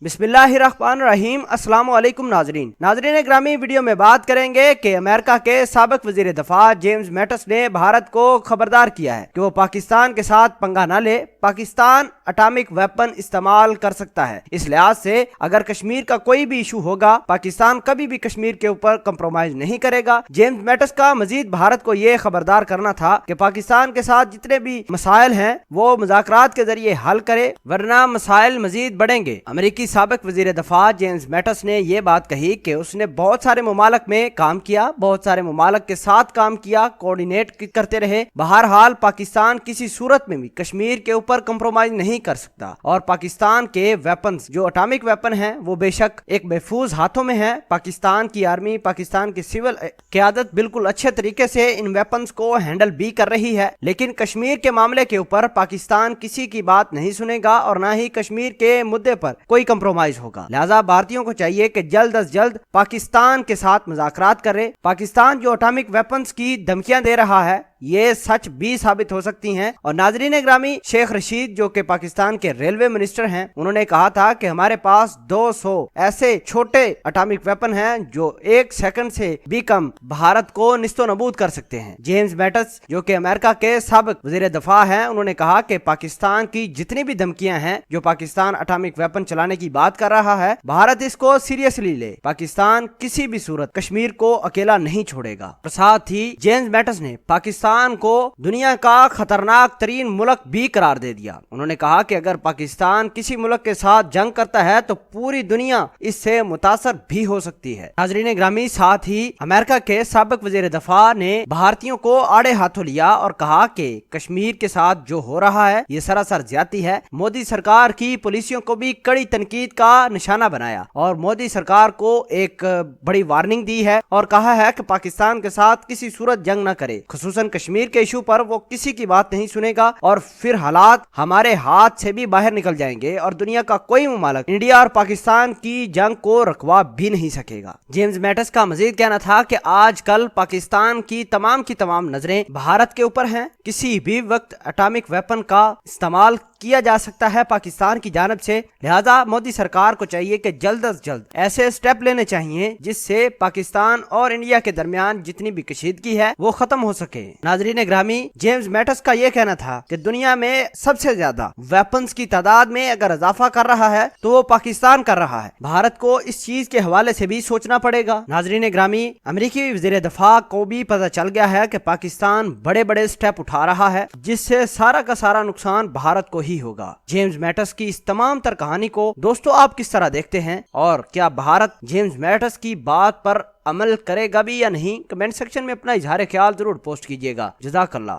बिस्मिल्लाहिर्रहमानिर्रहीम। अस्सलाम वालेकुम नाजरीन ग्रामी, वीडियो में बात करेंगे कि अमेरिका के साबिक वजीर दफा जेम्स मैटिस ने भारत को खबरदार किया है कि वो पाकिस्तान के साथ पंगा न ले। पाकिस्तान एटॉमिक वेपन इस्तेमाल कर सकता है। इस लिहाज से अगर कश्मीर का कोई भी इशू होगा, पाकिस्तान कभी भी कश्मीर के ऊपर कंप्रोमाइज नहीं करेगा। जेम्स मैटिस का मजीद भारत को ये खबरदार करना था कि पाकिस्तान के साथ जितने भी मसाइल हैं वो मुज़ाकरात के जरिए हल करे, वरना मसाइल मजीद बढ़ेंगे। अमेरिकी साबिक वजीर दफा जेम्स मैटिस ने यह बात कही कि उसने बहुत सारे मुमालक में काम किया, बहुत सारे मुमालक के साथ काम किया, कोऑर्डिनेट करते रहे। बहरहाल पाकिस्तान किसी सूरत में भी कश्मीर के ऊपर कंप्रोमाइज नहीं कर सकता और पाकिस्तान के वेपन्स जो एटॉमिक वेपन हैं वो बेशक एक महफूज हाथों में है। पाकिस्तान की आर्मी, पाकिस्तान की सिविल क़यादत बिल्कुल अच्छे तरीके से इन वेपन्स को हैंडल भी कर रही है, लेकिन कश्मीर के मामले के ऊपर पाकिस्तान किसी की बात नहीं सुनेगा और न ही कश्मीर के मुद्दे पर कोई कंप्रोमाइज होगा। लिहाजा भारतीयों को चाहिए कि जल्द अज जल्द पाकिस्तान के साथ मुज़ाकरात करे। पाकिस्तान जो एटॉमिक वेपन्स की धमकियां दे रहा है ये सच भी साबित हो सकती हैं। और नाजरीन ग्रामी, शेख रशीद जो कि पाकिस्तान के रेलवे मिनिस्टर हैं, उन्होंने कहा था कि हमारे पास 200 ऐसे छोटे एटॉमिक वेपन हैं जो 1 सेकंड से भी कम भारत को निस्तो नबूद कर सकते हैं। जेम्स मैटिस जो कि अमेरिका के साबिक वजीर दफा हैं, उन्होंने कहा कि पाकिस्तान की जितनी भी धमकियां हैं, जो पाकिस्तान एटॉमिक वेपन चलाने की बात कर रहा है, भारत इसको सीरियसली ले। पाकिस्तान किसी भी सूरत कश्मीर को अकेला नहीं छोड़ेगा। साथ ही जेम्स मैटिस ने पाकिस्तान को दुनिया का खतरनाक तरीन मुल्क भी करार दे दिया। उन्होंने कहा कि अगर पाकिस्तान किसी मुल्क के साथ जंग करता है तो पूरी दुनिया इससे मुतासर भी हो सकती है। नाज़रीन ग्रामी, साथ ही अमेरिका के साबिक वजीर दफा ने भारतीयों को आड़े हाथों लिया और कहा कि कश्मीर के साथ जो हो रहा है ये सरासर ज्यादती है। मोदी सरकार की पॉलिसियों को भी कड़ी तनकीद का निशाना बनाया और मोदी सरकार को एक बड़ी वार्निंग दी है और कहा है कि पाकिस्तान के साथ किसी सूरत जंग न करे। खुसूसन कश्मीर के इशू पर वो किसी की बात नहीं सुनेगा और फिर हालात हमारे हाथ से भी बाहर निकल जाएंगे और दुनिया का कोई मुमालिक इंडिया और पाकिस्तान की जंग को रुकवा भी नहीं सकेगा। जेम्स मैटिस का मजीद कहना था कि आजकल पाकिस्तान की तमाम नजरें भारत के ऊपर हैं। किसी भी वक्त एटॉमिक वेपन का इस्तेमाल किया जा सकता है पाकिस्तान की जानिब से। लिहाजा मोदी सरकार को चाहिए कि जल्द अज जल्द ऐसे स्टेप लेने चाहिए जिससे पाकिस्तान और इंडिया के दरमियान जितनी भी कशीदगी है वो खत्म हो सके। नाजरीन ग्रामी, जेम्स मैटिस का ये कहना था कि दुनिया में सबसे ज्यादा वेपन्स की तादाद में अगर इजाफा कर रहा है तो वो पाकिस्तान कर रहा है। भारत को इस चीज के हवाले से भी सोचना पड़ेगा। नाजरीन ग्रामी, अमेरिकी वजीर दफा को भी पता चल गया है कि पाकिस्तान बड़े बड़े स्टेप उठा रहा है जिससे सारा का सारा नुकसान भारत को ही होगा। जेम्स मैटिस की इस तमाम तर कहानी को दोस्तों आप किस तरह देखते हैं और क्या भारत जेम्स मैटिस की बात पर अमल करेगा भी या नहीं? कमेंट सेक्शन में अपना इजहार ख्याल जरूर पोस्ट कीजिएगा। जज़ाकल्लाह।